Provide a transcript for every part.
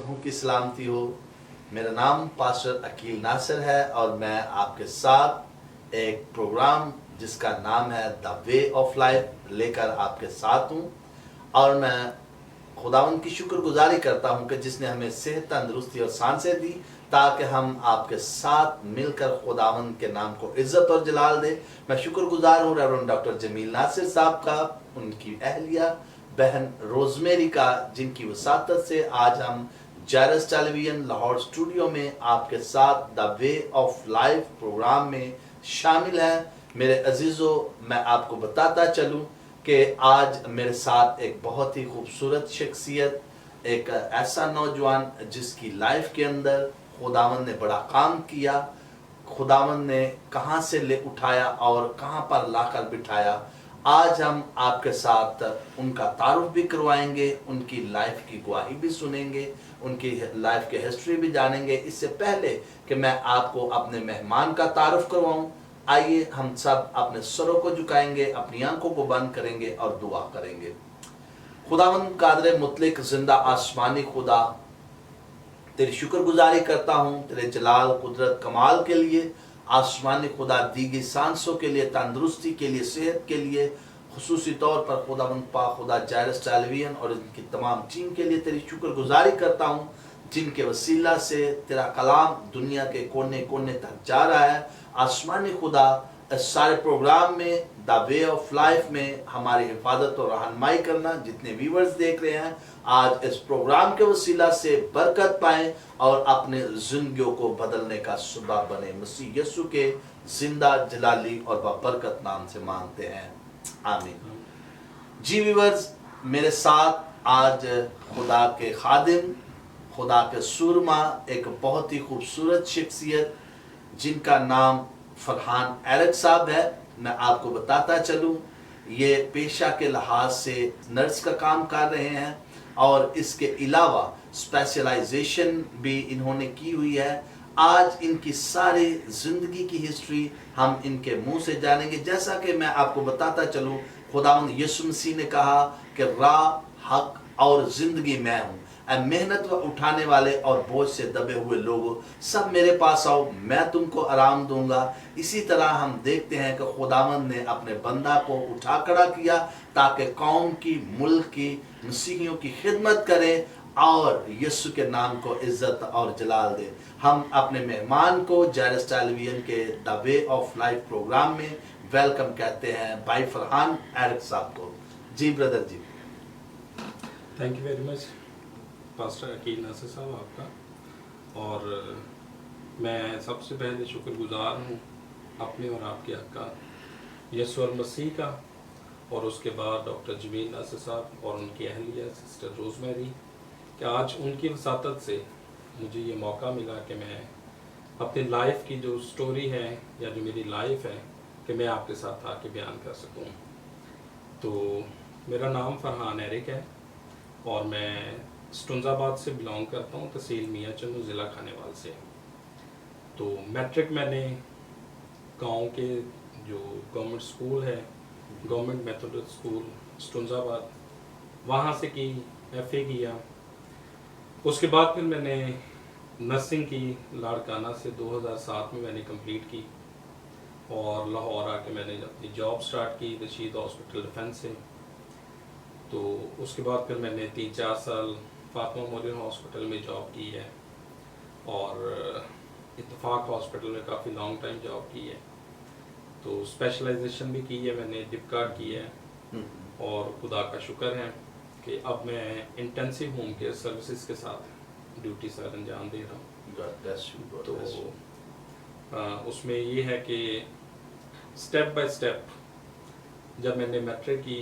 रूह की सलामती हो। मेरा नाम पास्टर अकील नासिर है और मैं आपके साथ एक प्रोग्राम जिसका नाम है द वे ऑफ लाइफ लेकर आपके साथ हूँ। और मैं खुदावंद की शुक्रगुजारी करता हूँ कि जिसने हमें सेहत, तंदुरुस्ती और सांसें दी ताकि हम आपके साथ मिलकर खुदावंद के नाम को इज्जत और जलाल दे। मैं शुक्रगुजार हूँ रेवरेंड डॉक्टर जमील नासिर साहब का, उनकी अहलिया बहन रोजमेरी का, जिनकी वसातत से आज हम जायरस टेलीविजन लाहौर स्टूडियो में आपके साथ the way of life programme में शामिल हैं। मेरे अजीज़ों, मैं आपको बताता चलूँ कि आज मेरे साथ एक बहुत ही खूबसूरत शख्सियत, एक ऐसा नौजवान जिसकी लाइफ के अंदर खुदावंद ने बड़ा काम किया, खुदावंद ने कहाँ से ले उठाया और कहाँ पर लाकर बिठाया। आज हम आपके साथ उनका तारुफ भी करवाएंगे, उनकी लाइफ की गवाही भी सुनेंगे, उनकी लाइफ की हिस्ट्री भी जानेंगे। इससे पहले कि मैं आपको अपने मेहमान का तारुफ करवाऊं, आइए हम सब अपने सरों को झुकाएंगे, अपनी आंखों को बंद करेंगे और दुआ करेंगे। खुदावंद कादर मुतलक जिंदा आसमानी खुदा, तेरी शुक्रगुजारी करता हूँ तेरे जलाल, कुदरत, कमाल के लिए। आसमानी खुदा दी गई सांसों के लिए, तंदुरुस्ती के लिए, सेहत के लिए, खुसूसी तौर पर खुदावंद पाक खुदा जायरस टेलीविजन और इनकी तमाम टीम के लिए तेरी शुक्रगुजारी करता हूँ, जिनके वसीला से तेरा कलाम दुनिया के कोने कोने तक जा रहा है। आसमानी खुदा, इस सारे प्रोग्राम में द वे ऑफ लाइफ में हमारी हिफाजत और रहनुमाई करना। जितने व्यूवर्स देख रहे हैं आज इस प्रोग्राम के वसीला से बरकत पाएं और अपने जिंदगियों को बदलने का सबब बने। मसीह यीशु के जिंदा, जलाली और बरकत नाम से मांगते हैं, आमीन। जी व्यूवर्स, मेरे साथ आज खुदा के खादिम, खुदा के सुरमा, एक बहुत ही खूबसूरत शख्सियत जिनका नाम फरहान एरिक साहब है। मैं आपको बताता चलूं, ये पेशा के लिहाज से नर्स का काम कर रहे हैं और इसके अलावा स्पेशलाइजेशन भी इन्होंने की हुई है। आज इनकी सारी ज़िंदगी की हिस्ट्री हम इनके मुंह से जानेंगे। जैसा कि मैं आपको बताता चलूं, खुदावंद यीशु मसीह ने कहा कि राह, हक और ज़िंदगी मैं हूँ। मेहनत उठाने वाले और बोझ से दबे हुए लोगों, सब मेरे पास आओ, मैं तुमको आराम दूंगा। इसी तरह हम देखते हैं कि खुदावंद ने अपने बंदा को उठा खड़ा किया ताकि कौम की, मुल्क की, मसीहियों की खिदमत करे और यीशु के नाम को इज्जत और जलाल दे। हम अपने मेहमान को जायरस टेलीविजन के the way of life programme में वेलकम कहते हैं, भाई फरहान एरिक साहब को। जी ब्रदर जी। Thank you very much pastor Aqeel Nasir साहब आपका। और मैं सबसे पहले शुक्रगुजार हूँ अपने और आपके आका यीशु मसीह का, और उसके बाद डॉक्टर जमील नासिर साहब और उनकी अहलिया सिस्टर रोजमेरी, कि आज उनकी वसातत से मुझे ये मौका मिला कि मैं अपनी लाइफ की जो स्टोरी है या जो मेरी लाइफ है कि मैं आपके साथ आके बयान कर सकूँ। तो मेरा नाम फरहान एरिक है और मैं स्टुंजाबाद से बिलोंग करता हूँ, तहसील मियाँ चंदू, ज़िला खानेवाल से। तो मैट्रिक मैंने गांव के जो गवर्नमेंट स्कूल है, गवर्नमेंट मेथोडिस्ट स्कूल स्टुंजाबाद, वहाँ से की, FA किया। उसके बाद फिर मैंने नर्सिंग की लाड़काना से 2007 में मैंने कंप्लीट की और लाहौर आके मैंने अपनी जॉब स्टार्ट की रशीद हॉस्पिटल डिफेंस से। तो उसके बाद फिर मैंने 3-4 साल फातिमा मेमोरियल हॉस्पिटल में जॉब की है और इत्तेफाक हॉस्पिटल में काफ़ी लॉन्ग टाइम जॉब की है। तो स्पेशलाइजेशन भी की है मैंने, डिप कार्ड की है, और खुदा का शुक्र है कि अब मैं इंटेंसिव होम केयर सर्विसेज के साथ ड्यूटी सर अंजाम दे रहा हूँ। तो उसमें ये है कि स्टेप बाय स्टेप जब मैंने मैट्रिक की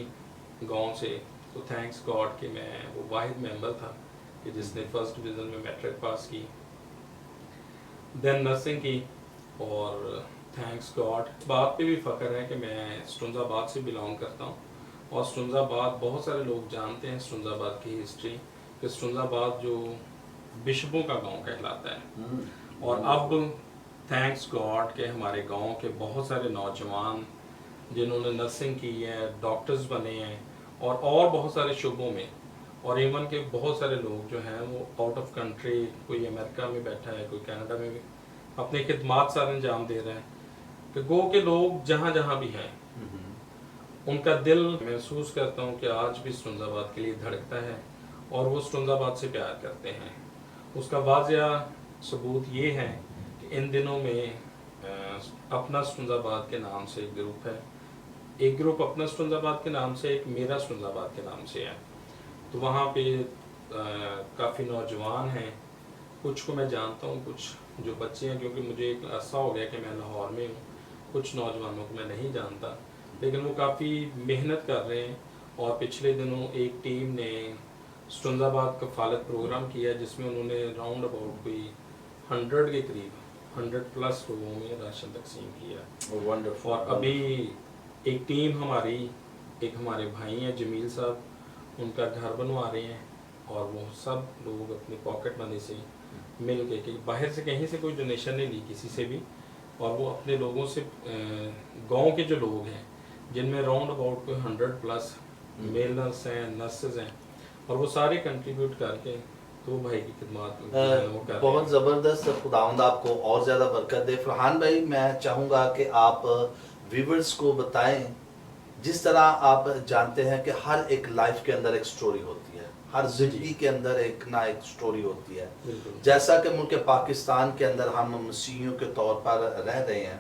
गांव से, तो थैंक्स गॉड कि मैं वो वाहिद मेंबर था कि जिसने फर्स्ट डिवीज़न में मैट्रिक पास की, देन नर्सिंग की, और थैंक्स गॉड बात पे भी फ़ख्र है कि मैं स्टुंजाबाद से बिलोंग करता हूँ। और स्टुंजाबाद बहुत सारे लोग जानते हैं स्टुंजाबाद की हिस्ट्री, कि स्टुंजाबाद जो बिशपों का गांव कहलाता है। और अब थैंक्स गॉड के हमारे गांव के बहुत सारे नौजवान जिन्होंने नर्सिंग की है, डॉक्टर्स बने हैं और बहुत सारे शुबों में और इवन के बहुत सारे लोग जो हैं वो आउट ऑफ कंट्री, कोई अमेरिका में बैठा है, कोई कनाडा में भी अपने खिदमात सर अंजाम दे रहे हैं, कि गो के लोग जहाँ जहाँ भी हैं उनका दिल महसूस करता हूँ कि आज भी स्टुंजाबाद के लिए धड़कता है और वो स्टुंजाबाद से प्यार करते हैं। उसका वाज़िया सबूत ये है कि इन दिनों में अपना स्टुंजाबाद के नाम से एक ग्रुप है, एक ग्रुप अपना स्टुंजाबाद के नाम से, एक मेरा स्टुंजाबाद के नाम से है। तो वहाँ पे काफ़ी नौजवान हैं, कुछ को मैं जानता हूँ, कुछ जो बच्चे हैं, क्योंकि मुझे एक अरसा हो गया कि मैं लाहौर में हूँ, कुछ नौजवानों को मैं नहीं जानता, लेकिन वो काफ़ी मेहनत कर रहे हैं। और पिछले दिनों एक टीम ने स्टुंजाबाद कफ़ालत प्रोग्राम किया जिसमें उन्होंने राउंड अबाउट कोई 100 के करीब, 100+ लोगों में राशन तकसीम किया। वंडरफुल। और अभी एक टीम हमारी, एक हमारे भाई हैं जमील साहब, उनका घर बनवा रहे हैं और वो सब लोग अपनी पॉकेट मनी से मिल के, कि बाहर से कहीं से कोई डोनेशन नहीं ली किसी से भी, और वो अपने लोगों से, गांव के जो लोग हैं जिनमें राउंड अबाउट कोई 100+ मेल नर्स हैं, नर्सेज हैं, और वो सारे कंट्रीब्यूट करके तो भाई की खिदमत बहुत ज़बरदस्त। खुदावंद आपको और ज़्यादा बरकत दे। फरहान भाई, मैं चाहूँगा कि आप व्यूवर्स को बताएं, जिस तरह आप जानते हैं कि हर एक लाइफ के अंदर एक स्टोरी होती है, हर ज़िंदगी के अंदर एक ना एक स्टोरी होती है। जैसा कि मुल्क पाकिस्तान के अंदर हम मसीहियों के तौर पर रह रहे हैं,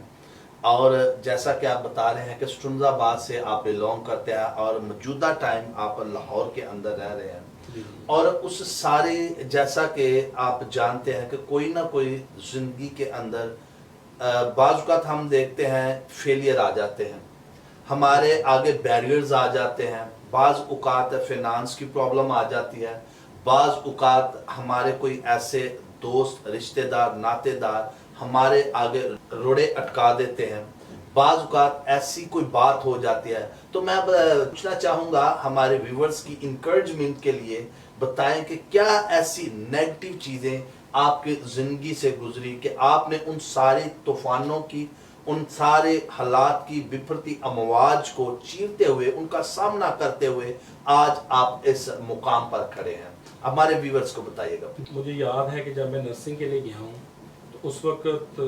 और जैसा कि आप बता रहे हैं कि स्टुंजाबाद से आप बिलोंग करते हैं और मौजूदा टाइम आप लाहौर के अंदर रह रहे हैं, और उस सारे, जैसा कि आप जानते हैं कि कोई ना कोई ज़िंदगी के अंदर बाज़ औक़ात हम देखते हैं फेलियर आ जाते हैं, हमारे आगे बैरियर्स आ जाते हैं, बाज़ औक़ात फिनांस की प्रॉब्लम आ जाती है, बाज़ औक़ात हमारे कोई ऐसे दोस्त, रिश्तेदार, नातेदार हमारे आगे रोड़े अटका देते हैं, बाज़ औक़ात ऐसी कोई बात हो जाती है। तो मैं पूछना चाहूँगा हमारे व्यूवर्स की इंकरेजमेंट के लिए, बताएं कि क्या ऐसी नेगेटिव चीज़ें आपकी ज़िंदगी से गुजरी कि आपने उन सारे तूफ़ानों की, उन सारे हालात की विपरीत अमवाज को चीरते हुए, उनका सामना करते हुए आज आप इस मुकाम पर खड़े हैं। हमारे व्यूवर्स को बताइएगा। मुझे याद है कि जब मैं नर्सिंग के लिए गया हूँ तो उस वक्त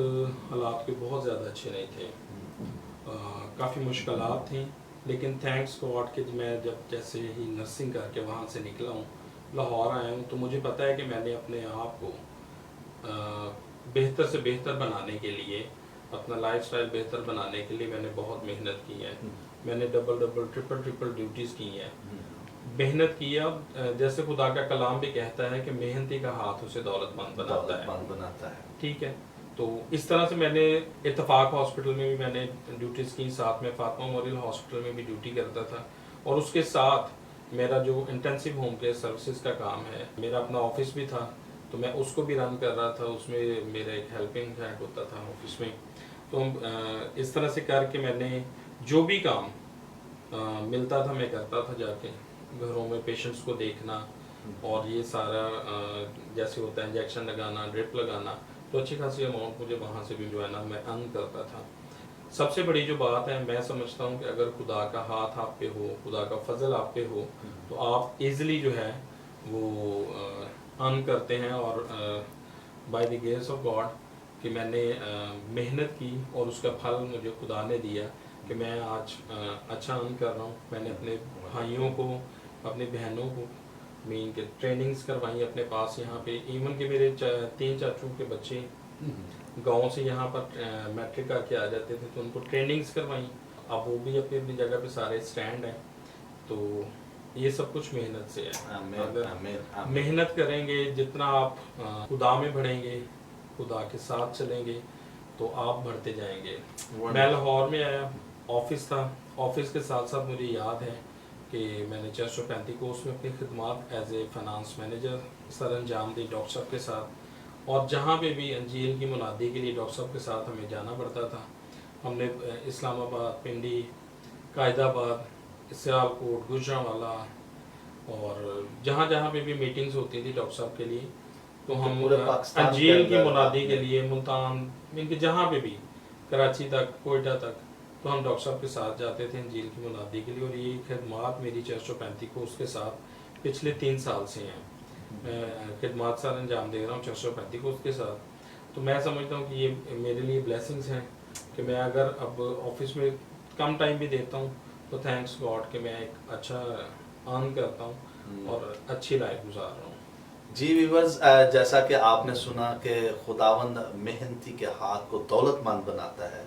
हालात के बहुत ज़्यादा अच्छे नहीं थे, काफ़ी मुश्किलात थी, लेकिन थैंक्स गॉड कि मैं जब जैसे ही नर्सिंग करके वहाँ से निकला हूँ, लाहौर आया हूँ, तो मुझे पता है कि मैंने अपने आप को बेहतर से बेहतर बनाने के लिए, अपना लाइफस्टाइल बेहतर बनाने के लिए मैंने बहुत मेहनत की है। मैंने डबल ट्रिपल ड्यूटीज़ की हैं, मेहनत किया। जैसे खुदा का कलाम भी कहता है कि मेहनती का हाथ उसे दौलतमंद बनाता है। ठीक है, तो इस तरह से मैंने इत्तफाक हॉस्पिटल में भी मैंने ड्यूटीज़ की, साथ में फातिमा मेमोरियल हॉस्पिटल में भी ड्यूटी करता था, और उसके साथ मेरा जो इंटेंसिव होम केयर सर्विसेज का काम है, मेरा अपना ऑफिस भी था, तो मैं उसको भी रन कर रहा था। उसमें मेरा एक हेल्पिंग हैंड होता था ऑफिस में। तो इस तरह से करके मैंने जो भी काम मिलता था मैं करता था, जाके घरों में पेशेंट्स को देखना, और ये सारा जैसे होता है इंजेक्शन लगाना, ड्रिप लगाना, तो अच्छी खासी अमाउंट मुझे वहाँ से भी जो है ना मैं अर्न करता था। सबसे बड़ी जो बात है, मैं समझता हूँ कि अगर खुदा का हाथ आप पे हो, खुदा का फजल आप पे हो, तो आप इजीली जो है वो अर्न करते हैं। और by the grace of God कि मैंने मेहनत की और उसका फल मुझे खुदा ने दिया कि मैं आज अच्छा अर्न कर रहा हूँ। मैंने अपने भाइयों को, अपनी बहनों को मीन के ट्रेनिंग्स करवाई अपने पास यहाँ पे। इवन के मेरे 3 चाचू के बच्चे गांव से यहाँ पर मैट्रिक करके आ जाते थे, तो उनको ट्रेनिंग्स करवाई। अब वो भी अपनी अपनी जगह पे सारे स्टैंड हैं। तो ये सब कुछ मेहनत से है। अगर मेहनत करेंगे, जितना आप खुदा में बढ़ेंगे, खुदा के साथ चलेंगे, तो आप बढ़ते जाएंगे। मैं लाहौर में आया, ऑफिस था, ऑफिस के साथ साथ मुझे याद है कि मैंने चर्च ऑफ पेंटिकोस्ट में अपनी खिदमत एज ए फाइनेंस मैनेजर सर अंजाम दी डॉक्टर साहब के साथ। और जहाँ पे भी अंजील की मुनादी के लिए डॉक्टर साहब के साथ हमें जाना पड़ता था। हमने इस्लामाबाद, पिंडी, कायदाबाद, सियालकोट, गुजरांवाला, और जहाँ जहाँ पे भी मीटिंग्स होती थी डॉक्टर साहब के लिए, तो हम अंजील की मुनादी के लिए मुल्तान, इनके जहाँ पे भी, कराची तक, कोयटा तक, तो हम डॉक्टर साहब के साथ जाते थे अंजील की मुनादी के लिए। और ये खिदमत मेरी चर्च ऑफ पेंटिकोस्ट के साथ पिछले 3 साल से हैं। मैं खिदमत सर अंजाम दे रहा हूँ चर्च ऑफ पेंटिकोस्ट के साथ। तो मैं समझता हूँ कि ये मेरे लिए ब्लेसिंग्स हैं कि मैं अगर अब ऑफिस में कम टाइम भी देता हूँ तो थैंक्स गॉड कि मैं एक अच्छा अर्न करता हूँ और अच्छी लाइफ गुजार रहा हूँ। जी व्यूअर्स, जैसा कि आपने सुना कि खुदावंद मेहनती के हाथ को दौलतमंद बनाता है।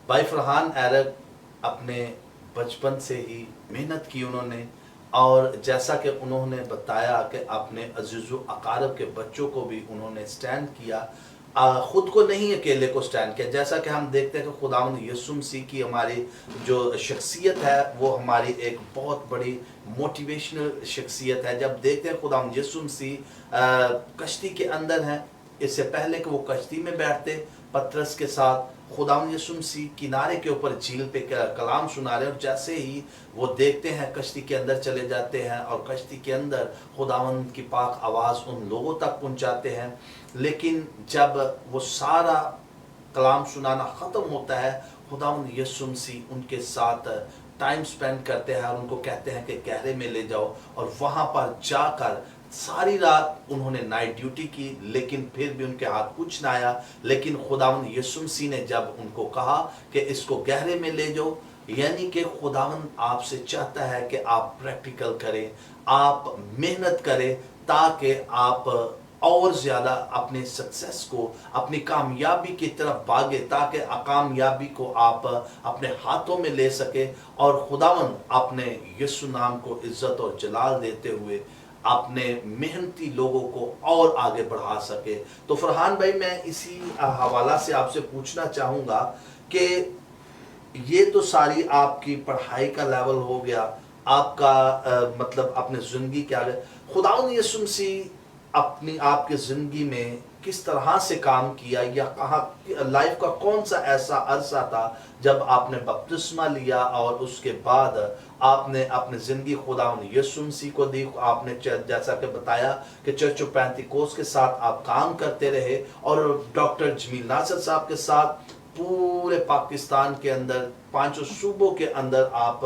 भाई फरहान एरक अपने बचपन से ही मेहनत की उन्होंने, और जैसा कि उन्होंने बताया कि अपने अजीज़ो अकारब के बच्चों को भी उन्होंने स्टैंड किया, ख़ुद को नहीं अकेले को स्टैंड किया। जैसा कि हम देखते हैं कि खुदावंद यीशु मसीह की हमारी जो शख्सियत है वो हमारी एक बहुत बड़ी मोटिवेशनल शख्सियत है। जब देखते हैं खुदावंद यीशु मसीह कश्ती के अंदर हैं, इससे पहले कि वो कश्ती में बैठते पतरस के साथ, खुदावंद यीशु मसीह किनारे के ऊपर झील पे कलाम सुना रहे, और जैसे ही वो देखते हैं कश्ती के अंदर चले जाते हैं और कश्ती के अंदर खुदावंद की पाक आवाज़ उन लोगों तक पहुंचाते हैं। लेकिन जब वो सारा कलाम सुनाना ख़त्म होता है, खुदावंद यीशु मसीह उनके साथ टाइम स्पेंड करते हैं और उनको कहते हैं कि गहरे में ले जाओ, और वहाँ पर जाकर सारी रात उन्होंने नाइट ड्यूटी की, लेकिन फिर भी उनके हाथ कुछ ना आया। लेकिन खुदावंद यीशु मसीह ने जब उनको कहा कि इसको गहरे में ले जाओ, यानी कि खुदावंद आपसे चाहता है कि आप प्रैक्टिकल करें, आप मेहनत करें, ताकि आप और ज़्यादा अपने सक्सेस को, अपनी कामयाबी की तरफ भागे, ताकि कामयाबी को आप अपने हाथों में ले सके, और खुदावंद अपने यीशु नाम को इज़्ज़त और जलाल देते हुए अपने मेहनती लोगों को और आगे बढ़ा सके। तो फरहान भाई, मैं इसी हवाला से आपसे पूछना चाहूँगा कि ये तो सारी आपकी पढ़ाई का लेवल हो गया, आपका मतलब अपने ज़िंदगी के आगे खुदावंद यीशु मसीह अपनी आपके ज़िंदगी में किस तरह से काम किया, या कहाँ लाइफ का कौन सा ऐसा अरसा था जब आपने बपतिस्मा लिया और उसके बाद आपने अपनी ज़िंदगी खुदावंद यीशु मसीह को दी। आपने जैसा कि बताया कि चर्च ऑफ पेंटिकोस्ट के साथ आप काम करते रहे, और डॉक्टर जमील नासिर साहब के साथ पूरे पाकिस्तान के अंदर 5 सूबों के अंदर आप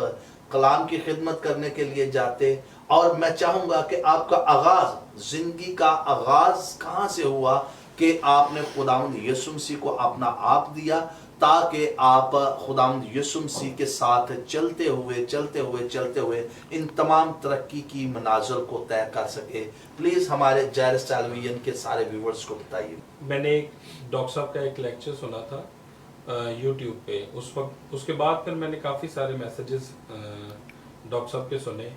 कलाम की खिदमत करने के लिए जाते। और मैं चाहूँगा कि आपका आगाज़, ज़िंदगी का आगाज़ कहाँ से हुआ कि आपने खुदावंद यीशु मसीह को अपना आप दिया, ताकि आप खुदावंद यीशु मसीह के साथ चलते हुए इन तमाम तरक्की की मनाज़िल को तय कर सके। प्लीज़ हमारे जायरस टेलीविज़न के सारे व्यूवर्स को बताइए। मैंने डॉक्टर साहब का एक लेक्चर सुना था यूट्यूब पे, उस वक्त उसके बाद फिर मैंने काफ़ी सारे मैसेजेस डॉक्टर साहब के सुने।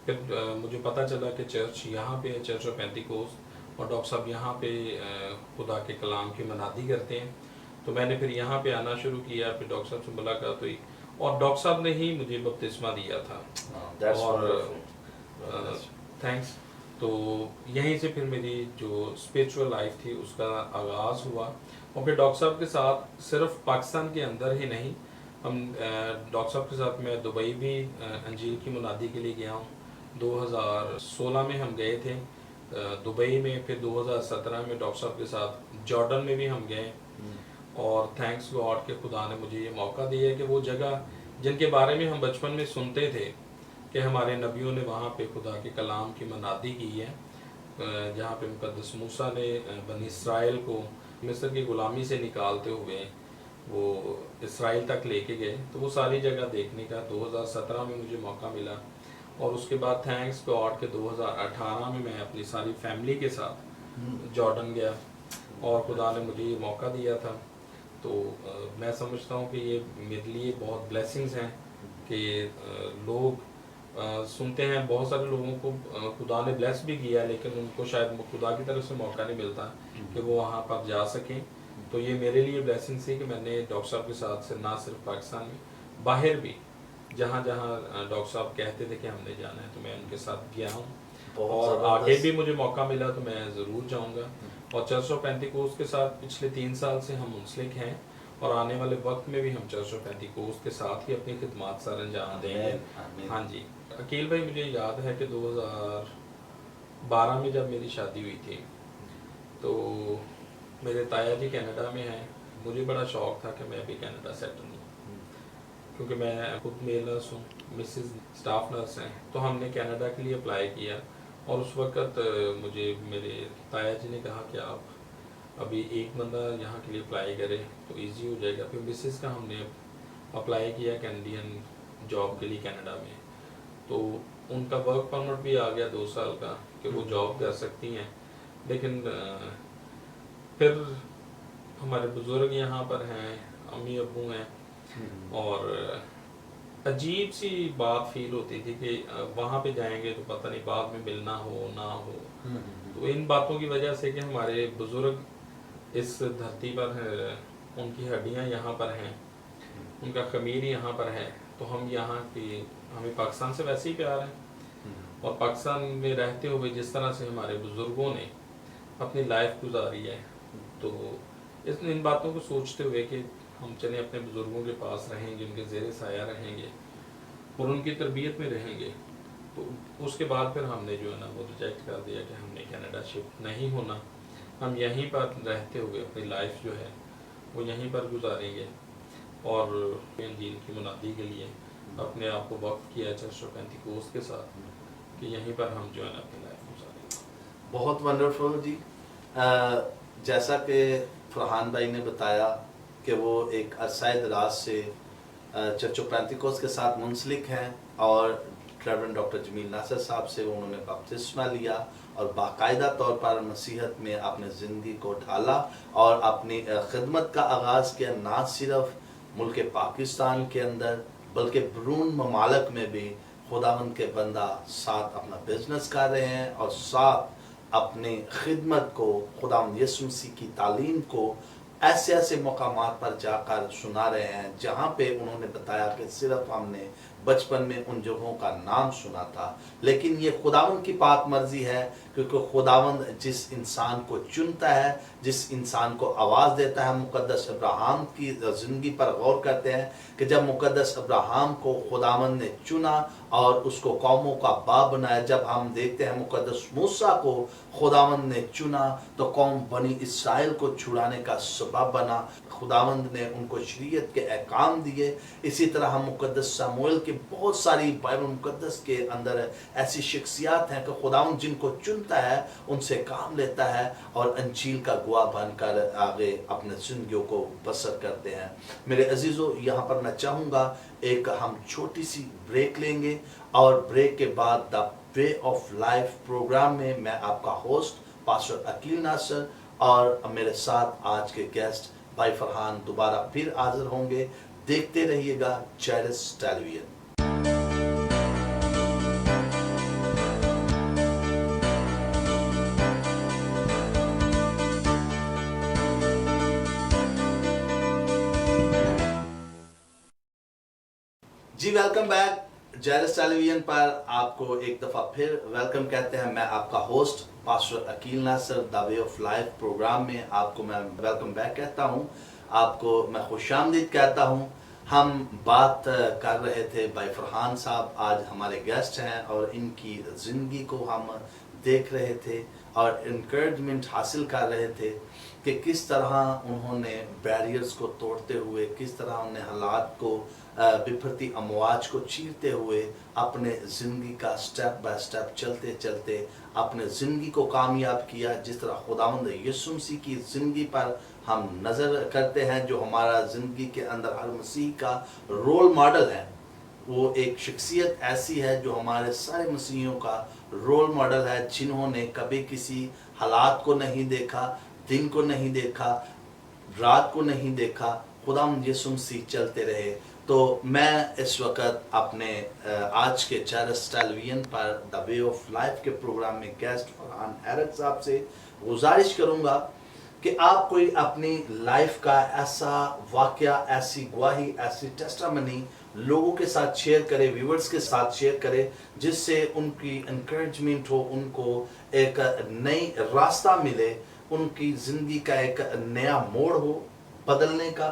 फिर मुझे पता चला कि चर्च यहाँ पे है, चर्च ऑफ पेंटिकोस्ट, और डॉक्टर साहब यहाँ पे खुदा के कलाम की मनादी करते हैं। तो मैंने फिर यहाँ पे आना शुरू किया, फिर डॉक्टर साहब से मुलाकात हुई, और डॉक्टर साहब ने ही मुझे बपतिस्मा दिया था। और थैंक्स। तो यहीं से फिर मेरी जो स्पिरिचुअल लाइफ थी उसका आगाज़ हुआ। और फिर डॉक्टर साहब के साथ सिर्फ पाकिस्तान के अंदर ही नहीं, हम डॉक्टर साहब के साथ मैं दुबई भी अंजील की मुनादी के लिए गया हूँ। 2016 में हम गए थे दुबई में, फिर 2017 में डॉक्टर साहब के साथ जॉर्डन में भी हम गए। और थैंक्स गॉड के खुदा ने मुझे ये मौका दिया है कि वो जगह जिनके बारे में हम बचपन में सुनते थे कि हमारे नबियों ने वहाँ पे खुदा के कलाम की मनादी की है, जहाँ पे मुकद्दस मूसा ने बनी इसराइल को मिस्र की ग़ुलामी से निकालते हुए वो इसराइल तक लेके गए। तो वो सारी जगह देखने का 2017 में मुझे मौका मिला। और उसके बाद थैंक्स गॉड के 2018 में मैं अपनी सारी फैमिली के साथ जॉर्डन गया, और खुदा ने मुझे ये मौका दिया था। तो मैं समझता हूँ कि ये मेरे लिए बहुत ब्लेसिंग्स हैं कि लोग सुनते हैं। बहुत सारे लोगों को खुदा ने ब्लेस भी किया, लेकिन उनको शायद खुदा की तरफ से मौका नहीं मिलता कि वो वहाँ पर जा सकें। तो ये मेरे लिए ब्लेसिंग थी कि मैंने डॉक्टर साहब के साथ से ना सिर्फ पाकिस्तान में, बाहर भी जहाँ जहाँ डॉक्टर साहब कहते थे कि हमने जाना है, तो मैं उनके साथ गया हूँ। और आगे भी मुझे मौका मिला तो मैं ज़रूर जाऊँगा। और चर्च ऑफ पेंटिकोस्ट के साथ पिछले 3 साल से हम मुंसलिक हैं, और आने वाले वक्त में भी हम चर्च ऑफ पेंटिकोस्ट के साथ ही अपनी खिदमत सर अंजाम देंगे। हाँ जी। अकील भाई, मुझे याद है कि 2012 में जब मेरी शादी हुई थी, तो मेरे ताया जी कनाडा में हैं। मुझे बड़ा शौक़ था कि मैं भी कनाडा सेटल हूँ, क्योंकि मैं खुद मेल नर्स हूँ, मिसेस स्टाफ नर्स हैं। तो हमने कनाडा के लिए अप्लाई किया, اور اس وقت مجھے میرے تایا جی نے کہا کہ آپ ابھی ایک بندہ یہاں کے لیے اپلائی کرے تو ایزی ہو جائے گا. پھر مسز کا ہم نے اپلائی کیا کینیڈین جاب کے لیے کینیڈا میں, تو ان کا ورک پرمٹ بھی آ گیا 2 سال کا کہ وہ جاب کر سکتی ہیں. لیکن پھر ہمارے بزرگ یہاں پر ہیں, امی ابو ہیں, اور عجیب سی بات فیل ہوتی تھی کہ وہاں پہ جائیں گے تو پتہ نہیں بعد میں ملنا ہو نہ ہو. تو ان باتوں کی وجہ سے کہ ہمارے بزرگ اس دھرتی پر ہیں, ان کی ہڈیاں یہاں پر ہیں, ان کا خمیر یہاں پر ہے, تو ہم یہاں کی, ہمیں پاکستان سے ویسے ہی پیار ہے. اور پاکستان میں رہتے ہوئے جس طرح سے ہمارے بزرگوں نے اپنی لائف گزاری ہے, تو ان باتوں کو سوچتے ہوئے کہ ہم چلیں اپنے بزرگوں کے پاس رہیں گے, ان کے زیر سایہ رہیں گے اور ان کی تربیت میں رہیں گے. تو اس کے بعد پھر ہم نے جو ہے نا وہ ریجیکٹ کر دیا کہ ہم نے کینیڈا شفٹ نہیں ہونا, ہم یہیں پر رہتے ہوئے اپنی لائف جو ہے وہ یہیں پر گزاریں گے. اور انجیل کی منادی کے لیے اپنے آپ کو وقف کیا چرچ آف پینتیکوست کے ساتھ کہ یہیں پر ہم جو ہے نا اپنی لائف گزاریں گے. بہت ونڈرفل جی. جیسا کہ فرحان بھائی نے بتایا کہ وہ ایک عرصہ دراز سے چرچ آف پینتیکوست کے ساتھ منسلک ہیں, اور ریورنڈ ڈاکٹر جمیل ناصر صاحب سے انہوں نے بپتسمہ لیا اور باقاعدہ طور پر مسیحیت میں اپنے زندگی کو ڈھالا اور اپنی خدمت کا آغاز کیا, نہ صرف ملک پاکستان کے اندر بلکہ بیرون ممالک میں بھی خداوند کے بندہ ساتھ اپنا بزنس کر رہے ہیں اور ساتھ اپنی خدمت کو, خداوند یسوع مسیح کی تعلیم کو ایسے ایسے مقامات پر جا کر سنا رہے ہیں جہاں پہ انہوں نے بتایا کہ صرف ہم نے بچپن میں ان جگہوں کا نام سنا تھا, لیکن یہ خداوند کی پاک مرضی ہے, کیونکہ خداوند جس انسان کو چنتا ہے, جس انسان کو آواز دیتا ہے. مقدس ابراہیم کی زندگی پر غور کرتے ہیں کہ جب مقدس ابراہیم کو خداوند نے چنا اور اس کو قوموں کا باپ بنایا, جب ہم دیکھتے ہیں مقدس موسیٰ کو خداوند نے چنا تو قوم بنی اسرائیل کو چھڑانے کا سبب بنا, خداوند نے ان کو شریعت کے احکام دیے. اسی طرح ہم مقدس سموئیل کے بہت ساری بائبل مقدس کے اندر ایسی شخصیات ہیں کہ خداوند جن کو چنتا ہے ان سے کام لیتا ہے اور انجیل کا گواہ بن کر آگے اپنے زندگیوں کو بسر کرتے ہیں. میرے عزیزو, یہاں پر میں چاہوں گا ایک ہم چھوٹی سی بریک لیں گے, اور بریک کے بعد دا وے آف لائف پروگرام میں میں آپ کا ہوسٹ پاسٹر عقیل ناصر اور میرے ساتھ آج کے گیسٹ بھائی فرحان دوبارہ پھر حاضر ہوں گے. دیکھتے رہیے گا جیرس ٹیلی ویژن. جی ویلکم بیک. جیرس ٹیلی ویژن پر آپ کو ایک دفعہ پھر ویلکم کہتے ہیں. میں آپ کا host pastor Aqeel Nasir the way of life programme میں آپ کو میں ویلکم بیک کہتا ہوں, آپ کو میں خوش آمدید کہتا ہوں. ہم بات کر رہے تھے, بھائی فرحان صاحب آج ہمارے گیسٹ ہیں اور ان کی زندگی کو ہم دیکھ رہے تھے اور انکریجمنٹ حاصل کر رہے تھے کہ کس طرح انہوں نے بیریئرز کو توڑتے ہوئے, کس طرح انہوں نے حالات کو بپھرتی امواج کو چیرتے ہوئے اپنے زندگی کا سٹیپ بائی سٹیپ چلتے چلتے اپنے زندگی کو کامیاب کیا. جس طرح خداوند یسوع مسیح کی زندگی پر ہم نظر کرتے ہیں, جو ہمارا زندگی کے اندر ہر مسیح کا رول ماڈل ہے, وہ ایک شخصیت ایسی ہے جو ہمارے سارے مسیحیوں کا رول ماڈل ہے, جنہوں نے کبھی کسی حالات کو نہیں دیکھا, دن کو نہیں دیکھا, رات کو نہیں دیکھا, خداوند یسوع مسیح چلتے رہے. تو میں اس وقت اپنے آج کے جیرس ٹیلی ویژن پر دا وے آف لائف کے پروگرام میں گیسٹ فرحان حیرت صاحب سے گزارش کروں گا کہ آپ کوئی اپنی لائف کا ایسا واقعہ, ایسی گواہی, ایسی ٹیسٹامنی لوگوں کے ساتھ شیئر کرے, ویورز کے ساتھ شیئر کرے, جس سے ان کی انکریجمنٹ ہو, ان کو ایک نئی راستہ ملے, ان کی زندگی کا ایک نیا موڑ ہو بدلنے کا,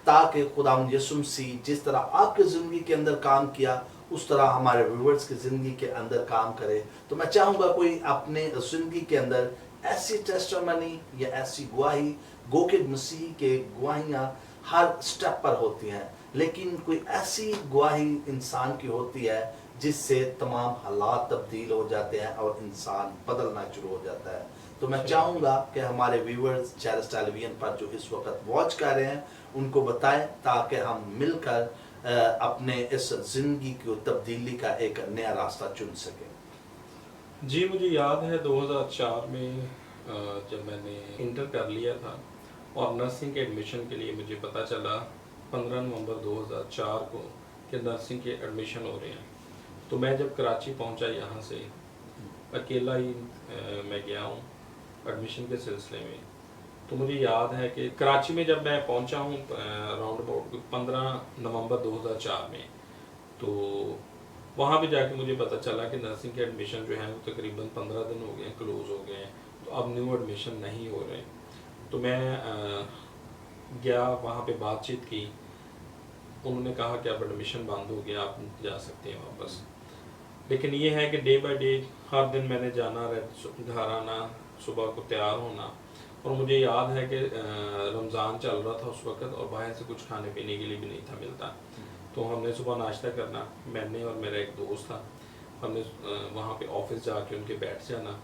تاکہ خداوند یسوع مسیح جس طرح آپ کی زندگی کے اندر کام کیا اس طرح ہمارے ویورز کی زندگی کے اندر کام کرے. تو میں چاہوں گا کوئی اپنے زندگی کے اندر ایسی ٹیسٹامنی یا ایسی گواہی, گو کہ مسیح کے گواہیاں ہر سٹیپ پر ہوتی ہیں, لیکن کوئی ایسی گواہی انسان کی ہوتی ہے جس سے تمام حالات تبدیل ہو جاتے ہیں اور انسان بدلنا شروع ہو جاتا ہے. تو میں چاہوں گا کہ ہمارے ویورز چیرس ٹیلی ویژن پر جو اس وقت واچ کر رہے ہیں ان کو بتائیں تاکہ ہم مل کر اپنے اس زندگی کی تبدیلی کا ایک نیا راستہ چن سکیں. جی مجھے یاد ہے 2004 میں جب میں نے انٹر کر لیا تھا اور نرسنگ کے ایڈمیشن کے لیے مجھے پتہ چلا 15 نومبر 2004 کو کہ نرسنگ کے ایڈمیشن ہو رہے ہیں. تو میں جب کراچی پہنچا یہاں سے اکیلا ہی میں گیا ہوں ایڈمیشن کے سلسلے میں. تو مجھے یاد ہے کہ کراچی میں جب میں پہنچا ہوں راؤنڈ اباؤٹ 15 نومبر 2004 میں, تو وہاں پہ جا کے مجھے پتہ چلا کہ نرسنگ کے ایڈمیشن جو ہیں وہ تقریباً 15 دن ہو گئے ہیں, کلوز ہو گئے ہیں, تو اب نیو ایڈمیشن نہیں ہو رہے. تو میں گیا وہاں پہ بات چیت کی, انہوں نے کہا کہ اب ایڈمیشن بند ہو گیا, آپ جا سکتے ہیں واپس. لیکن یہ ہے کہ ڈے بائی ڈے ہر دن میں نے جانا, گھر آنا, صبح کو تیار ہونا. اور مجھے یاد ہے کہ رمضان چل رہا تھا اس وقت اور باہر سے کچھ کھانے پینے کے لیے بھی نہیں تھا ملتا. تو ہم نے صبح ناشتہ کرنا, میں نے اور میرا ایک دوست تھا, ہم نے وہاں پہ آفس جا کے ان کے بیٹھ جانا.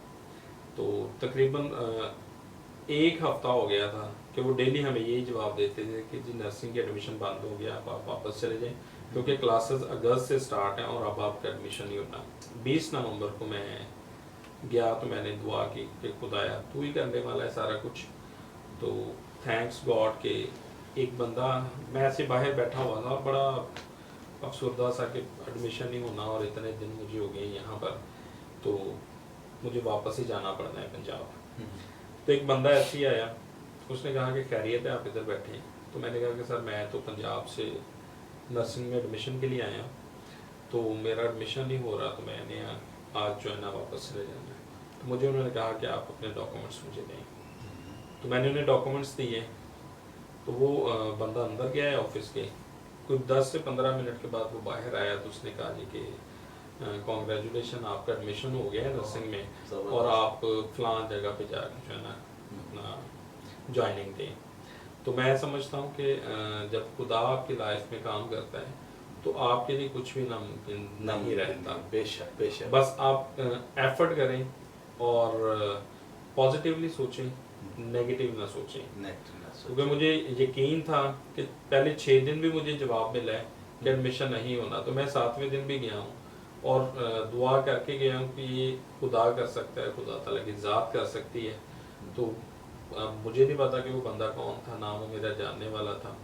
تو تقریباً ایک ہفتہ ہو گیا تھا کہ وہ ڈیلی ہمیں یہی جواب دیتے تھے کہ جی نرسنگ کی ایڈمیشن بند ہو گیا, آپ واپس چلے جائیں کیونکہ کلاسز اگست سے سٹارٹ ہیں اور اب آپ کا ایڈمیشن نہیں ہونا. 20 نومبر کو میں گیا تو میں نے دعا کی کہ خدایا تو ہی کرنے والا ہے سارا کچھ. تو تھینکس گاڈ کہ ایک بندہ, میں ایسے باہر بیٹھا ہوا تھا اور بڑا افسردہ سا کہ ایڈمیشن نہیں ہونا اور اتنے دن مجھے ہو گئے یہاں پر, تو مجھے واپس ہی جانا پڑنا ہے پنجاب. تو ایک بندہ ایسے ہی آیا, اس نے کہا کہ خیریت ہے آپ ادھر بیٹھے ہیں. تو میں نے کہا کہ سر میں تو پنجاب سے نرسنگ میں ایڈمیشن کے لیے آیا ہوں, تو میرا ایڈمیشن نہیں ہو رہا, تو میں نے آج جو ہے نا واپس چلے جانا ہے. تو مجھے انہوں نے کہا کہ آپ اپنے ڈاکومنٹس مجھے دیں. تو میں نے انہیں ڈاکومنٹس دیے. تو وہ بندہ اندر گیا ہے آفس کے, کچھ 10 سے 15 منٹ کے بعد وہ باہر آیا. تو اس نے کہا جی کہ کانگریچولیشن, آپ کا ایڈمیشن ہو گیا ہے نرسنگ میں اور آپ فلاں جگہ پہ جا کے جو ہے نا اپنا جوائننگ دیں. تو میں سمجھتا ہوں کہ جب خدا آپ کی لائف میں کام کرتا ہے تو آپ کے لیے کچھ بھی ناممکن نہیں رہتا. بے شک بے شک. بس آپ ایفرٹ کریں اور پازیٹیولی سوچیں, نیگیٹیو نہ سوچیں. کیونکہ مجھے یقین تھا کہ پہلے 6 دن بھی مجھے جواب ملا ہے کہ ایڈمیشن نہیں ہونا, تو میں 7ویں دن بھی گیا ہوں اور دعا کر کے گیا ہوں کہ یہ خدا کر سکتا ہے, خدا تعالیٰ کی ذات کر سکتی ہے. تو مجھے نہیں پتا کہ وہ بندہ کون تھا, نہ وہ میرا جاننے والا تھا.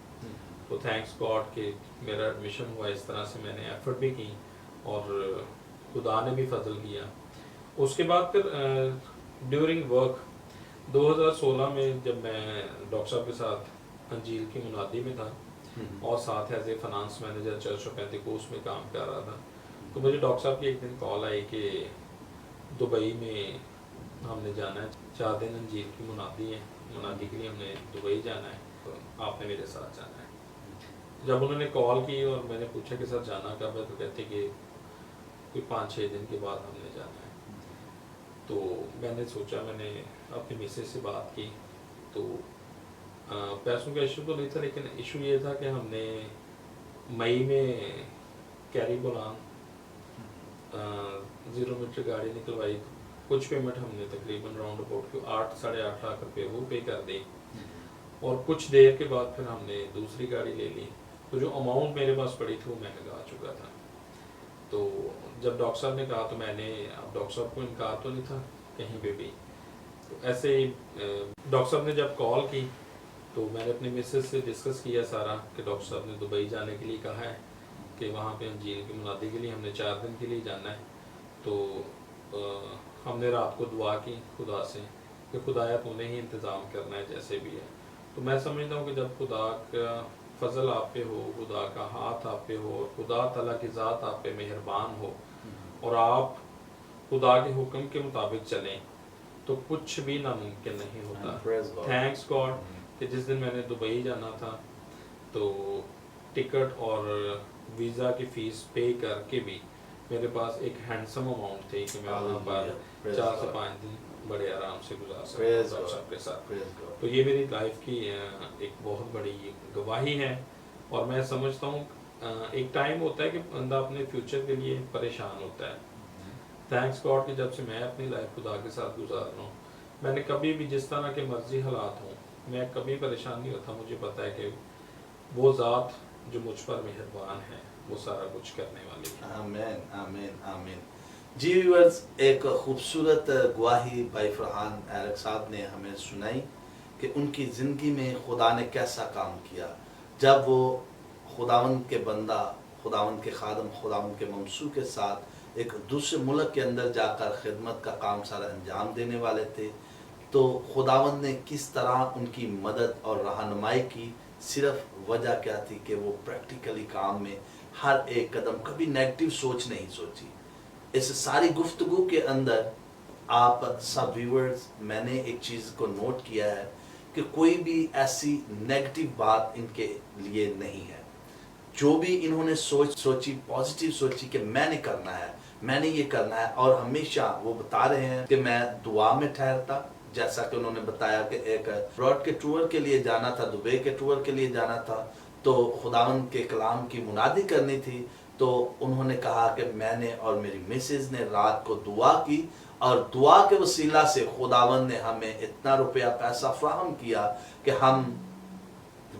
تو تھینکس گاڈ کہ میرا ایڈمیشن ہوا. اس طرح سے میں نے ایفرٹ بھی کی اور خدا نے بھی فضل کیا. اس کے بعد پھر ڈیورنگ ورک 2016 میں جب میں ڈاکٹر صاحب کے ساتھ انجیل کی منادی میں تھا اور ساتھ as a finance manager church of Pentecost میں کام کر رہا تھا, تو مجھے ڈاکٹر صاحب کی ایک دن کال آئی کہ دبئی میں ہم نے جانا ہے, 4 دن انجیل کی منادی ہے, منادی کے لیے ہم نے دبئی جانا ہے, تو آپ نے میرے ساتھ جانا ہے. جب انہوں نے کال کی اور میں نے پوچھا کہ سر جانا کب ہے, تو کہتے کہ کوئی 5-6 دن کے بعد ہم نے جانا ہے. تو میں نے سوچا, میں نے اپنی مسز سے بات کی. تو پیسوں کا ایشو تو نہیں تھا, لیکن ایشو یہ تھا کہ ہم نے مئی میں کیری بولان 0 میٹر گاڑی نکلوائی. کچھ پیمنٹ ہم نے تقریباً راؤنڈ اباؤٹ 8-8.5 لاکھ روپے وہ پے کر دی, اور کچھ دیر کے بعد پھر ہم نے دوسری گاڑی لے لی. تو جو اماؤنٹ میرے پاس پڑی تھی وہ میں لگا چکا تھا. تو جب ڈاکٹر صاحب نے کہا تو میں نے, اب ڈاکٹر صاحب کو انکار تو نہیں تھا کہیں پہ بھی. تو ایسے ہی ڈاکٹر صاحب نے جب کال کی تو میں نے اپنی مسز سے ڈسکس کیا سارا کہ ڈاکٹر صاحب نے دبئی جانے کے لیے کہا ہے کہ وہاں پہ انجیل کی منادی کے لیے ہم نے 4 دن کے لیے جانا ہے. تو ہم نے رات کو دعا کی خدا سے کہ خدایا تو نے ہی انتظام کرنا ہے جیسے بھی ہے. تو میں سمجھتا ہوں کہ جب خدا کا فضل آپ پہ ہو, خدا کا ہاتھ آپ پہ ہو, اور خدا تعالیٰ کی ذات آپ پہ مہربان ہو اور آپ خدا کے حکم کے مطابق چلیں تو کچھ بھی ناممکن نہیں ہوتا. تھینکس گاڈ کہ جس دن میں نے دبئی جانا تھا تو ٹکٹ اور ویزا کی فیس پے کر کے بھی میرے پاس ایک ہینڈسم اماؤنٹ تھی کہ میں وہاں پر 4 سے 5 دن بڑے آرام سے گزار سکتا ہوں سب کے ساتھ. تو یہ میری لائف کی ایک بہت بڑی گواہی ہے, اور میں سمجھتا ہوں ایک ٹائم ہوتا ہے کہ بندہ اپنے فیوچر کے لیے پریشان ہوتا ہے. تھینکس گاڈ کہ جب سے میں اپنی لائف خدا کے ساتھ گزار رہا ہوں، میں نے کبھی بھی جس طرح کے مرضی حالات ہوں میں کبھی پریشان نہیں ہوتا. مجھے پتا ہے کہ وہ ذات جو مجھ پر مہربان ہے وہ سارا کچھ کرنے والی ہے. آمین آمین آمین. جی ویورز، ایک خوبصورت گواہی بھائی فرحان ایرک صاحب نے ہمیں سنائی کہ ان کی زندگی میں خدا نے کیسا کام کیا جب وہ خداوند کے بندہ، خداوند کے خادم، خداوند کے ممسو کے ساتھ ایک دوسرے ملک کے اندر جا کر خدمت کا کام سارا انجام دینے والے تھے. تو خداوند نے کس طرح ان کی مدد اور رہنمائی کی، صرف وجہ کیا تھی کہ وہ پریکٹیکلی کام میں ہر ایک قدم کبھی نیگیٹو سوچ نہیں سوچی. اس ساری گفتگو کے اندر آپ سب ویورز، میں نے ایک چیز کو نوٹ کیا ہے کہ کوئی بھی ایسی نیگیٹو بات ان کے لیے نہیں ہے. جو بھی انہوں نے سوچی پازیٹیو سوچی کہ میں نے کرنا ہے، میں نے یہ کرنا ہے. اور ہمیشہ وہ بتا رہے ہیں کہ میں دعا میں ٹھہرتا، جیسا کہ انہوں نے بتایا کہ ایک براڈ کے ٹور کے لیے جانا تھا، دبئی کے ٹور کے لیے جانا تھا، تو خداوند کے کلام کی منادی کرنی تھی. تو انہوں نے کہا کہ میں نے اور میری مسز نے رات کو دعا کی، اور دعا کے وسیلہ سے خداوند نے ہمیں اتنا روپیہ پیسہ فراہم کیا کہ ہم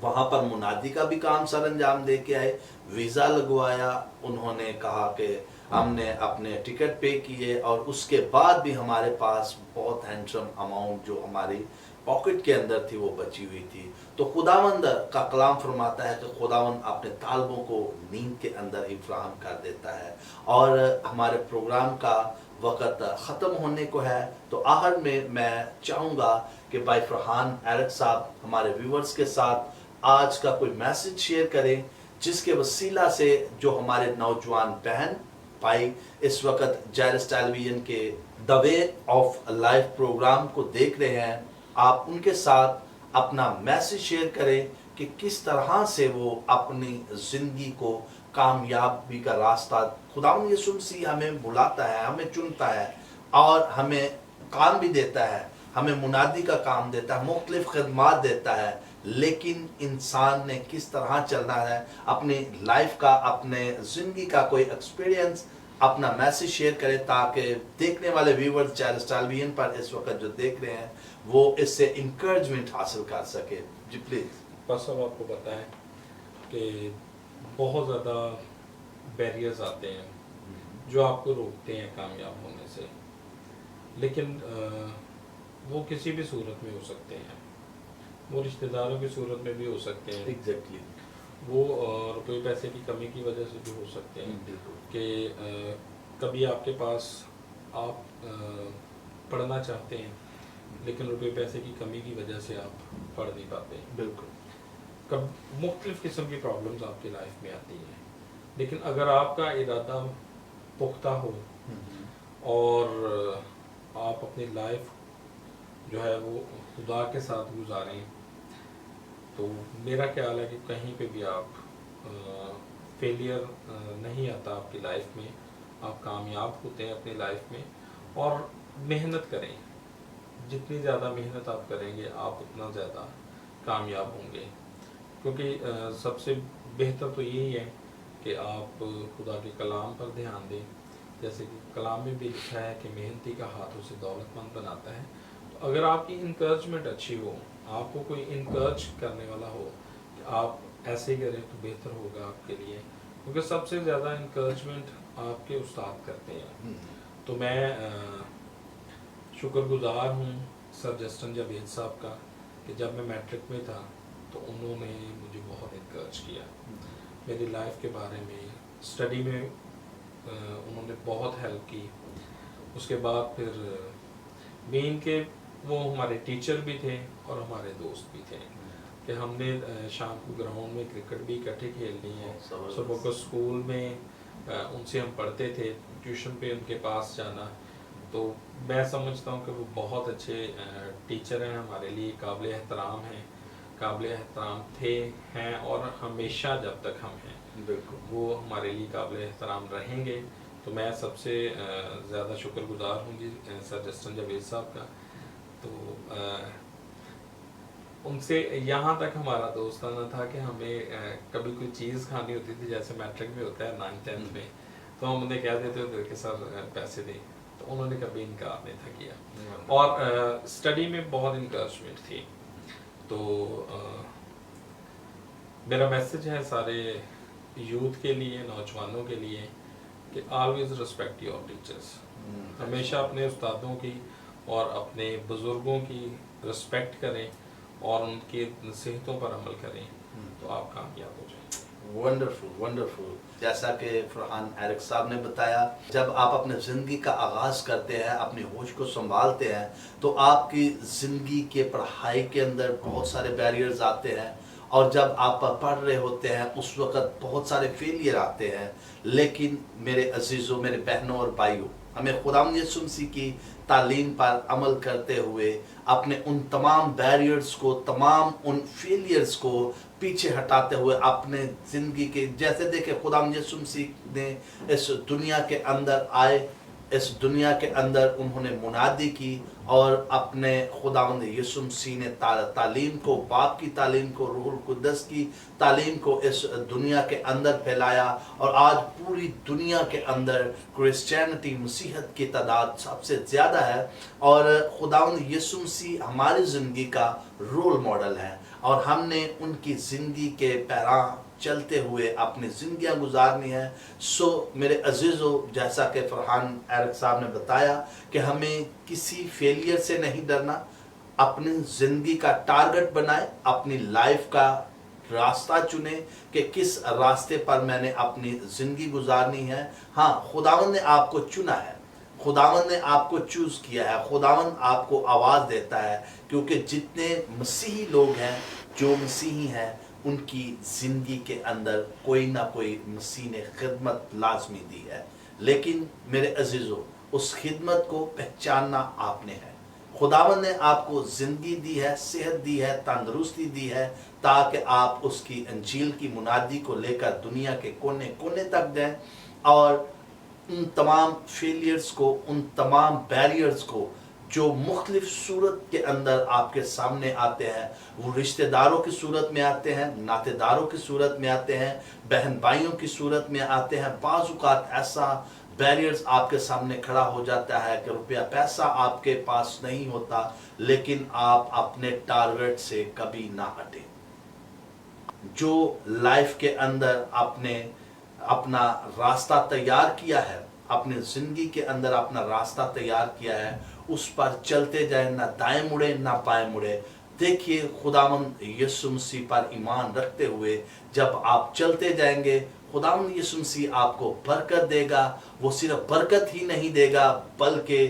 وہاں پر منادی کا بھی کام سر انجام دے کے آئے، ویزا لگوایا. انہوں نے کہا کہ ہم نے اپنے ٹکٹ پے کیے، اور اس کے بعد بھی ہمارے پاس بہت ہینڈسم اماؤنٹ جو ہماری پاکٹ کے اندر تھی وہ بچی ہوئی تھی. تو خداوند کا کلام فرماتا ہے کہ خداوند اپنے طالبوں کو نیند کے اندر ہی فراہم کر دیتا ہے. اور ہمارے پروگرام کا وقت ختم ہونے کو ہے، تو آخر میں چاہوں گا کہ بھائی فرحان ایرک صاحب ہمارے ویورز کے ساتھ آج کا کوئی میسج شیئر کریں، جس کے وسیلہ سے جو ہمارے نوجوان بہن بھائی اس وقت جیرس ٹیلی ویژن کے دا وے آف لائف پروگرام کو دیکھ رہے ہیں. آپ ان کے ساتھ اپنا میسج شیئر کریں کہ کس طرح سے وہ اپنی زندگی کو کامیابی کا راستہ، خداوند یسوع مسیح ہمیں بلاتا ہے، ہمیں چنتا ہے، اور ہمیں کام بھی دیتا ہے، ہمیں منادی کا کام دیتا ہے، مختلف خدمات دیتا ہے. لیکن انسان نے کس طرح چلنا ہے اپنی لائف کا، اپنے زندگی کا کوئی ایکسپیرینس اپنا میسج شیئر کرے، تاکہ دیکھنے والے ویورز جیرس ٹیلی ویژن پر اس وقت جو دیکھ رہے ہیں وہ اس سے انکریجمنٹ حاصل کر سکے. جی پلیز. بس اب آپ کو پتہ ہے کہ بہت زیادہ بیریئرز آتے ہیں جو آپ کو روکتے ہیں کامیاب ہونے سے، لیکن وہ کسی بھی صورت میں ہو سکتے ہیں. وہ رشتہ داروں کی صورت میں بھی ہو سکتے ہیں، ایگزیکٹلی. وہ روپے پیسے کی کمی کی وجہ سے بھی ہو سکتے ہیں کہ کبھی آپ کے پاس آپ پڑھنا چاہتے ہیں لیکن روپے پیسے کی کمی کی وجہ سے آپ پڑھ نہیں پاتے. بالکل. مختلف قسم کی پرابلمز آپ کی لائف میں آتی ہیں، لیکن اگر آپ کا ارادہ پختہ ہو اور آپ اپنی لائف جو ہے وہ خدا کے ساتھ گزاریں، تو میرا خیال ہے کہ کہیں پہ بھی آپ فیلئر نہیں آتا آپ کی لائف میں. آپ کامیاب ہوتے ہیں اپنی لائف میں، اور محنت کریں. جتنی زیادہ محنت آپ کریں گے آپ اتنا زیادہ کامیاب ہوں گے، کیونکہ سب سے بہتر تو یہی ہے کہ آپ خدا کے کلام پر دھیان دیں. جیسے کہ کلام میں بھی لکھا ہے کہ محنتی کا ہاتھ اسے دولت مند بناتا ہے. تو اگر آپ کی انکریجمنٹ اچھی ہو، آپ کو کوئی انکریج کرنے والا ہو کہ آپ ایسے ہی کریں تو بہتر ہوگا آپ کے لیے، کیونکہ سب سے زیادہ انکریجمنٹ آپ کے استاد کرتے ہیں. تو میں شکر گزار ہوں سر جسٹن جاوید صاحب کا کہ جب میں میٹرک میں تھا تو انہوں نے مجھے بہت انکریج کیا. میری لائف کے بارے میں، اسٹڈی میں انہوں نے بہت ہیلپ کی. اس کے بعد پھر مین کے وہ ہمارے ٹیچر بھی تھے اور ہمارے دوست بھی تھے کہ ہم نے شام کو گراؤنڈ میں کرکٹ بھی اکٹھے کھیلنی ہے. صبح کو اسکول میں ان سے ہم پڑھتے تھے، ٹیوشن پہ ان کے پاس جانا. تو میں سمجھتا ہوں کہ وہ بہت اچھے ٹیچر ہیں، ہمارے لیے قابل احترام ہیں، قابل احترام تھے، ہیں، اور ہمیشہ جب تک ہم ہیں بالکل وہ ہمارے لیے قابل احترام رہیں گے. تو میں سب سے زیادہ شکر گزار ہوں گی سر جسٹن جاوید صاحب کا. تو उनसे यहाँ तक हमारा दोस्ताना था कि हमें कभी कोई चीज़ खानी होती थी, जैसे मैट्रिक में होता है 9th-10th में, तो हम उन्हें कह देते होते कि सर पैसे दें, तो उन्होंने कभी इनकार नहीं था किया। और स्टडी में बहुत इंकरेजमेंट थी। तो मेरा मैसेज है सारे यूथ के लिए, नौजवानों के लिए, कि ऑलवेज रिस्पेक्ट योर टीचर्स। हमेशा अपने उस्तादों की और अपने बुज़ुर्गों की रिस्पेक्ट करें और उनकी नसीहतों पर अमल करें, तो आप कामयाब हो जाएं। Wonderful wonderful. जैसा कि फरहान एरिक साहब ने बताया, जब आप अपने ज़िंदगी का आगाज़ करते हैं, अपनी होश को संभालते हैं, तो आपकी ज़िंदगी के पढ़ाई के अंदर बहुत सारे बैरियर्स आते हैं, और जब आप पढ़ रहे होते हैं उस वक़्त बहुत सारे फेलियर आते हैं। लेकिन मेरे अजीज़ों, मेरे बहनों और भाइयों, हमें खुदावंद यीशु मसीह की तालीम पर अमल करते हुए अपने उन तमाम बैरियर्स को, तमाम उन फेलियर्स को पीछे हटाते हुए अपने ज़िंदगी के, जैसे देखे खुदावंद यीशु मसीह ने इस दुनिया के अंदर आए, इस दुनिया के अंदर उन्होंने मुनादी की और अपने खुदावंद यीशु मसीह ने तालीम को, बाप की तालीम को, रूहुल कुद्दस की तालीम को इस दुनिया के अंदर फैलाया, और आज पूरी दुनिया के अंदर क्रिश्चियनिटी, मसीहत की तादाद सबसे ज़्यादा है। और खुदावंद यीशु मसीह हमारी ज़िंदगी का रोल मॉडल है, और हमने उनकी ज़िंदगी के पैरा चलते हुए अपनी ज़िंदगियाँ गुजारनी है। सो मेरे अजीज़ों, जैसा कि फरहान एरिक साहब ने बताया कि हमें किसी फेलियर से नहीं डरना, अपनी ज़िंदगी का टारगेट बनाए, अपनी लाइफ का रास्ता चुने कि किस रास्ते पर मैंने अपनी ज़िंदगी गुजारनी है। हाँ, खुदावंद ने आपको चुना है, खुदावंद ने आपको चूज़ किया है, खुदावंद आपको आवाज़ देता है, क्योंकि जितने मसीही लोग हैं, जो मसीही हैं, उनकी ज़िंदगी के अंदर कोई ना कोई मसीह ने खिदमत लाजमी दी है। लेकिन मेरे अजीज़ों, उस खिदमत को पहचानना आपने है। खुदावंद ने आपको ज़िंदगी दी है, सेहत दी है, तंदुरुस्ती दी है, ताकि आप उसकी अंजील की मुनादी को लेकर दुनिया के कोने कोने तक दें, और उन तमाम फेलियर्स को, उन तमाम बैरियर्स को जो मुख्तलिफ सूरत के अंदर आपके सामने आते हैं, वो रिश्तेदारों की सूरत में आते हैं, नातेदारों की सूरत में आते हैं, बहन भाइयों की सूरत में आते हैं। बाज़ औक़ात ऐसा बैरियर्स आपके सामने खड़ा हो जाता है कि रुपया पैसा आपके पास नहीं होता, लेकिन आप अपने टारगेट से कभी ना हटें। जो लाइफ के अंदर आपने अपना रास्ता तैयार किया है, अपने ज़िंदगी के अंदर अपना रास्ता तैयार किया है, उस पर चलते जाए, ना दाएं मुड़े ना बाएं मुड़े। देखिए, खुदावंद यीशु मसीह पर ईमान रखते हुए जब आप चलते जाएंगे, खुदावंद यीशु मसीह आपको बरकत देगा। वो सिर्फ बरकत ही नहीं देगा, बल्कि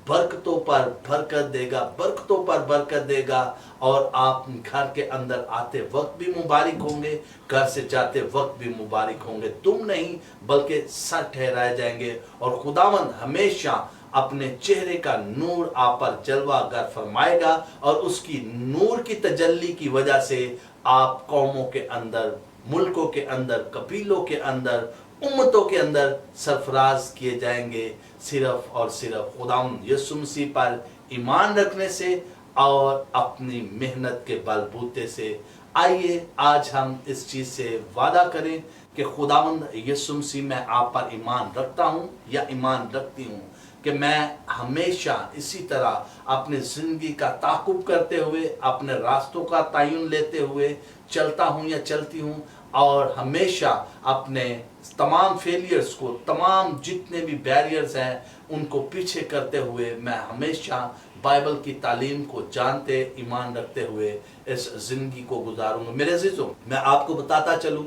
बरकतों पर बरकत देगा, बरकतों पर बरकत देगा, और आप घर के अंदर आते वक्त भी मुबारक होंगे, घर से जाते वक्त भी मुबारक होंगे। तुम नहीं बल्कि सर ठहराए जाएंगे, और खुदावंद हमेशा अपने चेहरे का नूर आप पर जलवा गर फरमाएगा, और उसकी नूर की तजल्ली की वजह से आप कौमों के अंदर, मुल्कों के अंदर, कबीलों के अंदर, उम्मतों के अंदर सरफराज किए जाएंगे, सिर्फ और सिर्फ खुदावंद यीशु मसीह पर ईमान रखने से और अपनी मेहनत के बलबूते से। आइए आज हम इस चीज़ से वादा करें कि खुदावंद यीशु मसीह, मैं आप पर ईमान रखता हूँ या ईमान रखती हूँ कि मैं हमेशा इसी तरह अपनी ज़िंदगी का ताक़ुब करते हुए, अपने रास्तों का तयन लेते हुए चलता हूँ या चलती हूँ, और हमेशा अपने तमाम फेलियर्स को, तमाम जितने भी बैरियर्स हैं, उनको पीछे करते हुए मैं हमेशा बाइबल की तालीम को जानते, ईमान रखते हुए इस ज़िंदगी को गुजारूंगा। मेरे अजीज़ों, मैं आपको बताता चलूँ,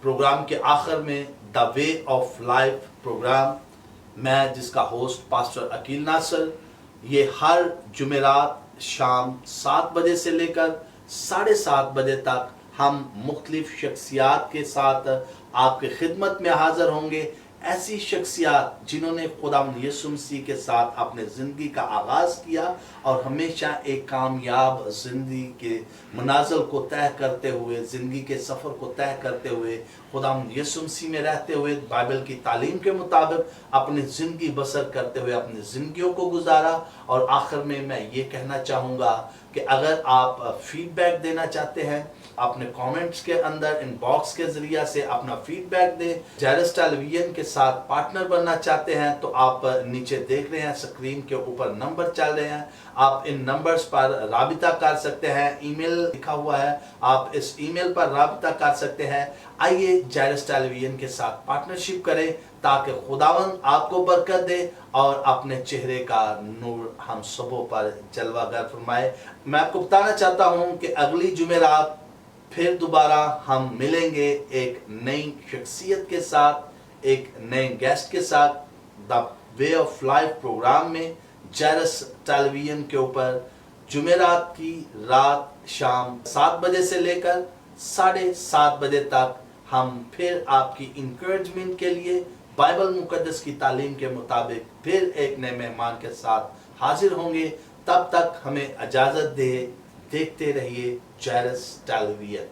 प्रोग्राम के आखिर में the way of life programme, मैं जिसका होस्ट पास्टर अकील नासर, ये हर जुमेरात शाम 7 बजे से लेकर 7:30 बजे तक हम मुख्तलिफ शख्सियात के साथ आपके खिदमत में हाज़िर होंगे। ऐसी शख्सियात जिन्होंने खुदावंद यीशु मसीह के साथ अपने ज़िंदगी का आगाज़ किया और हमेशा एक कामयाब ज़िंदगी के मनाज़िल को तय करते हुए, ज़िंदगी के सफ़र को तय करते हुए, खुदावंद यीशु मसीह में रहते हुए, बाइबल की तालीम के मुताबिक अपनी ज़िंदगी बसर करते हुए अपनी ज़िंदगियों को गुजारा। और आखिर में मैं ये कहना चाहूँगा کہ اگر آپ فیڈ بیک دینا چاہتے ہیں اپنے کامنٹس کے اندر ان باکس کے ذریعہ سے اپنا فیڈ بیک دیں. جائرس ٹیلی ویژن کے ساتھ پارٹنر بننا چاہتے ہیں تو آپ نیچے دیکھ رہے ہیں اسکرین کے اوپر نمبر چل رہے ہیں, آپ ان نمبرز پر رابطہ کر سکتے ہیں. ای میل لکھا ہوا ہے, آپ اس ای میل پر رابطہ کر سکتے ہیں. آئیے جائرس ٹیلی ویژن کے ساتھ پارٹنرشپ کریں تاکہ خداوند آپ کو برکت دے اور اپنے چہرے کا نور ہم سبوں پر جلوہ گر فرمائے. میں آپ کو بتانا چاہتا ہوں کہ اگلی جمعرات پھر دوبارہ ہم ملیں گے ایک نئی شخصیت کے ساتھ, ایک نئے گیسٹ کے ساتھ, دا وے آف لائف پروگرام میں جائرس ٹیلی ویژن کے اوپر جمعرات کی رات شام 7 بجے سے لے کر 7:30 بجے تک ہم پھر آپ کی انکریجمنٹ کے لیے بائبل مقدس کی تعلیم کے مطابق پھر ایک نئے مہمان کے ساتھ حاضر ہوں گے. تب تک ہمیں اجازت دے, دیکھتے رہیے جائرس ٹیلی ویژن.